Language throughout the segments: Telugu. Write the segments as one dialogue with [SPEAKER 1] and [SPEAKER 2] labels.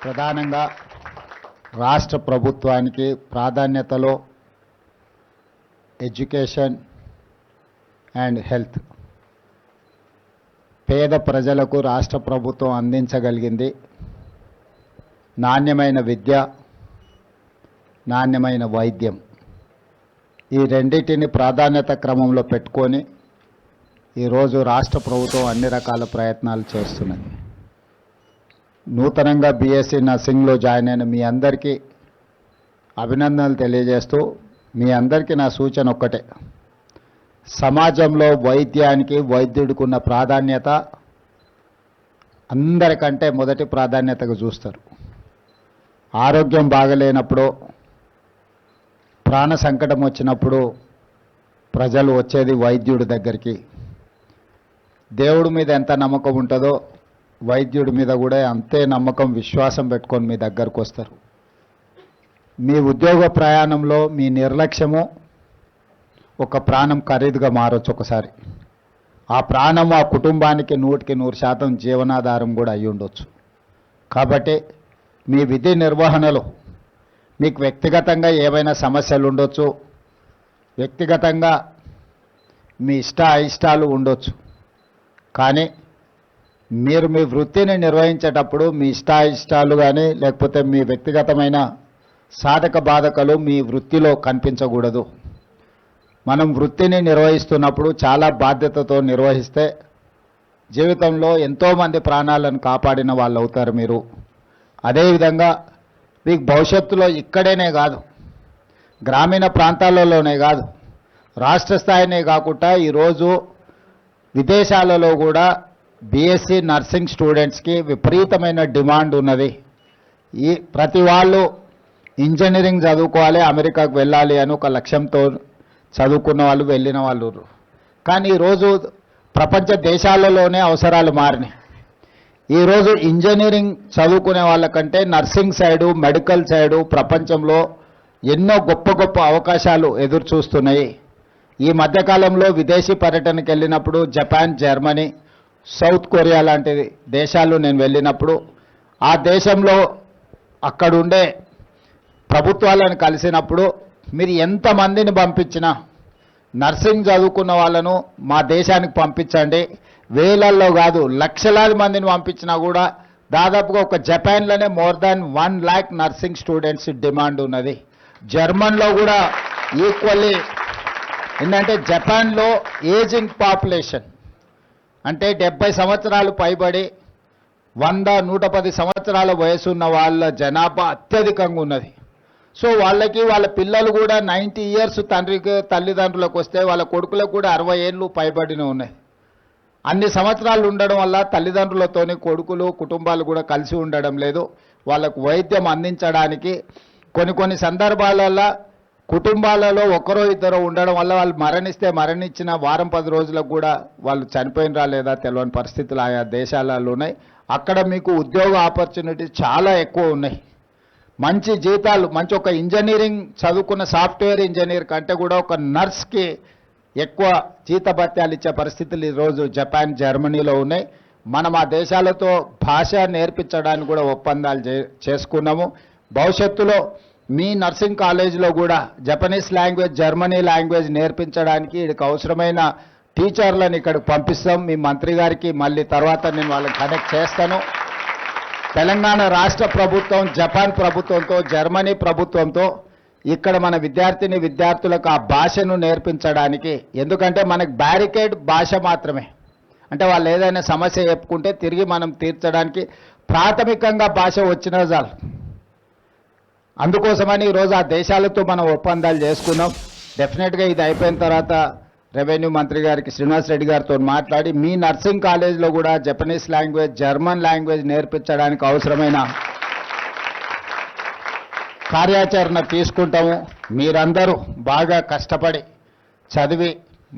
[SPEAKER 1] ప్రధానంగా రాష్ట్ర ప్రభుత్వానికి ప్రాధాన్యతలో ఎడ్యుకేషన్ అండ్ హెల్త్ పేద ప్రజలకు రాష్ట్ర ప్రభుత్వం అందించగలిగింది నాణ్యమైన విద్య, నాణ్యమైన వైద్యం. ఈ రెండింటిని ప్రాధాన్యత క్రమంలో పెట్టుకొని ఈరోజు రాష్ట్ర ప్రభుత్వం అన్ని రకాల ప్రయత్నాలు చేస్తున్నది. నూతనంగా బీఎస్సీ నర్సింగ్లో జాయిన్ అయిన మీ అందరికీ అభినందనలు తెలియజేస్తూ, మీ అందరికీ నా సూచన ఒక్కటే, సమాజంలో వైద్యానికి వైద్యుడికి ఉన్న ప్రాధాన్యత అందరికంటే మొదటి ప్రాధాన్యతగా చూస్తారు. ఆరోగ్యం బాగలేనప్పుడు, ప్రాణ సంకటం వచ్చినప్పుడు ప్రజలు వచ్చేది వైద్యుడి దగ్గరికి. దేవుడి మీద ఎంత నమ్మకం ఉంటుందో వైద్యుడి మీద కూడా అంతే నమ్మకం, విశ్వాసం పెట్టుకొని మీ దగ్గరకు వస్తారు. మీ ఉద్యోగ ప్రయాణంలో మీ నిర్లక్ష్యము ఒక ప్రాణం ఖరీదుగా మారొచ్చు ఒకసారి. ఆ ప్రాణం ఆ కుటుంబానికి 100% జీవనాధారం కూడా అయి ఉండొచ్చు. కాబట్టి మీ విధి నిర్వహణలో మీకు వ్యక్తిగతంగా ఏవైనా సమస్యలు ఉండొచ్చు, వ్యక్తిగతంగా మీ అయిష్టాలు ఉండొచ్చు. కానీ మీరు మీ వృత్తిని నిర్వహించేటప్పుడు మీ అయిష్టాలు కానీ లేకపోతే మీ వ్యక్తిగతమైన సాధక బాధకలు మీ వృత్తిలో కనిపించకూడదు. మనం వృత్తిని నిర్వహిస్తున్నప్పుడు చాలా బాధ్యతతో నిర్వహిస్తే జీవితంలో ఎంతోమంది ప్రాణాలను కాపాడిన వాళ్ళు అవుతారు మీరు. అదేవిధంగా మీకు భవిష్యత్తులో ఇక్కడేనే కాదు, గ్రామీణ ప్రాంతాలలోనే కాదు, రాష్ట్ర స్థాయినే కాకుండా ఈరోజు విదేశాలలో కూడా బీఎస్సీ నర్సింగ్ స్టూడెంట్స్కి విపరీతమైన డిమాండ్ ఉన్నది. ఈ ప్రతి వాళ్ళు ఇంజనీరింగ్ చదువుకోవాలి, అమెరికాకు వెళ్ళాలి అని ఒక లక్ష్యంతో చదువుకున్న వాళ్ళు, వెళ్ళిన వాళ్ళు. కానీ ఈరోజు ప్రపంచ దేశాలలోనే అవసరాలు మారినాయి. ఈరోజు ఇంజనీరింగ్ చదువుకునే వాళ్ళకంటే నర్సింగ్ సైడు, మెడికల్ సైడు ప్రపంచంలో ఎన్నో గొప్ప గొప్ప అవకాశాలు ఎదురు చూస్తున్నాయి. ఈ మధ్యకాలంలో విదేశీ పర్యటనకు వెళ్ళినప్పుడు జపాన్, జర్మనీ, సౌత్ కొరియా లాంటి దేశాలు నేను వెళ్ళినప్పుడు ఆ దేశంలో అక్కడుండే ప్రభుత్వాలను కలిసినప్పుడు మీరు ఎంతమందిని పంపించినా నర్సింగ్ చదువుకున్న వాళ్ళను మా దేశానికి పంపించండి, వేలల్లో కాదు లక్షలాది మందిని పంపించినా కూడా దాదాపుగా ఒక జపాన్లోనే more than 1 lakh nursing students demand ఉన్నది. జర్మన్లో కూడా ఈక్వల్లీ. ఏంటంటే జపాన్లో ఏజింగ్ పాపులేషన్ అంటే 70 సంవత్సరాలు పైబడి 100-110 సంవత్సరాల వయసు ఉన్న వాళ్ళ జనాభా అత్యధికంగా ఉన్నది. సో వాళ్ళకి వాళ్ళ పిల్లలు కూడా 90 years తల్లిదండ్రులకు వస్తే వాళ్ళ కొడుకులకు కూడా 60 ఏళ్ళు పైబడిన ఉన్నాయి. అన్ని సంవత్సరాలు ఉండడం వల్ల తల్లిదండ్రులతోని కొడుకులు, కుటుంబాలు కూడా కలిసి ఉండడం లేదు. వాళ్ళకు వైద్యం అందించడానికి కొన్ని సందర్భాలలో కుటుంబాలలో ఒకరో ఇద్దరు ఉండడం వల్ల వాళ్ళు మరణిస్తే మరణించిన వారం 10 రోజులకు కూడా వాళ్ళు చనిపోయినరా లేదా తెలియని పరిస్థితులు ఆయా దేశాలలో ఉన్నాయి. అక్కడ మీకు ఉద్యోగ ఆపర్చునిటీస్ చాలా ఎక్కువ ఉన్నాయి. మంచి జీతాలు, మంచి ఒక ఇంజనీరింగ్ చదువుకున్న సాఫ్ట్వేర్ ఇంజనీర్ కంటే కూడా ఒక నర్స్కి ఎక్కువ జీతభత్యాలు ఇచ్చే పరిస్థితులు ఈరోజు జపాన్, జర్మనీలో ఉన్నాయి. మనం ఆ దేశాలతో భాష నేర్పించడానికి కూడా ఒప్పందాలు చేసుకున్నాము. భవిష్యత్తులో మీ నర్సింగ్ కాలేజీలో కూడా జపనీస్ లాంగ్వేజ్, జర్మనీ లాంగ్వేజ్ నేర్పించడానికి వీడికి అవసరమైన టీచర్లను ఇక్కడికి పంపిస్తాం. మీ మంత్రి గారికి మళ్ళీ తర్వాత నేను వాళ్ళని కనెక్ట్ చేస్తాను. తెలంగాణ రాష్ట్ర ప్రభుత్వం జపాన్ ప్రభుత్వంతో, జర్మనీ ప్రభుత్వంతో ఇక్కడ మన విద్యార్థులకు ఆ భాషను నేర్పించడానికి, ఎందుకంటే మనకు బ్యారికేడ్ భాష మాత్రమే. అంటే వాళ్ళు ఏదైనా సమస్య చెప్పుకుంటే తిరిగి మనం తీర్చడానికి ప్రాథమికంగా భాష వచ్చినా చాలు. అందుకోసమని ఈరోజు ఆ దేశాలతో మనం ఒప్పందాలు చేసుకున్నాం. డెఫినెట్గా ఇది అయిపోయిన తర్వాత రెవెన్యూ మంత్రి గారికి, శ్రీనివాస్ రెడ్డి గారితో మాట్లాడి మీ నర్సింగ్ కాలేజ్లో కూడా జపనీస్ లాంగ్వేజ్, జర్మన్ లాంగ్వేజ్ నేర్పించడానికి అవసరమైన కార్యాచరణ తీసుకుంటాము. మీరందరూ బాగా కష్టపడి చదివి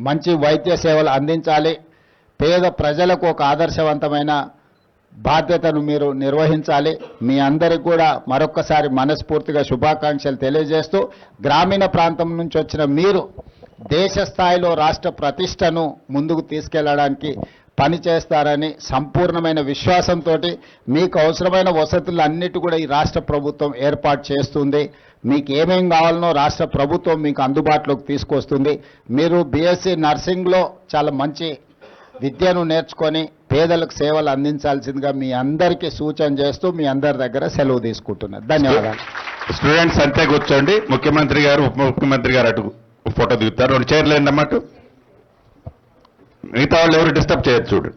[SPEAKER 1] మంచి వైద్య సేవలు అందించాలి. పేద ప్రజలకు ఒక ఆదర్శవంతమైన బాధ్యతను మీరు నిర్వహించాలి. మీ అందరికీ కూడా మరొక్కసారి మనస్ఫూర్తిగా శుభాకాంక్షలు తెలియజేస్తూ, గ్రామీణ ప్రాంతం నుంచి వచ్చిన మీరు దేశ స్థాయిలో రాష్ట్ర ప్రతిష్టను ముందుకు తీసుకెళ్లడానికి పనిచేస్తారని సంపూర్ణమైన విశ్వాసంతో మీకు అవసరమైన వసతులు అన్నిటి కూడా ఈ రాష్ట్ర ప్రభుత్వం ఏర్పాటు చేస్తుంది. మీకు ఏమేం కావాలనో రాష్ట్ర ప్రభుత్వం మీకు అందుబాటులోకి తీసుకొస్తుంది. మీరు బీఎస్సీ నర్సింగ్లో చాలా మంచి విద్యను నేర్చుకొని పేదలకు సేవలు అందించాల్సిందిగా మీ అందరికీ సూచన చేస్తూ మీ అందరి దగ్గర సెలవు తీసుకుంటున్నాను. ధన్యవాదాలు.
[SPEAKER 2] స్టూడెంట్స్ అంతే కూర్చోండి. ముఖ్యమంత్రి గారు ఉప ముఖ్యమంత్రి గారు అటు ఫోటో దిగుతారు. 2 చైర్లు ఏంటన్నమాట. మిగతా వాళ్ళు ఎవరు డిస్టర్బ్ చేయొచ్చు చూడు.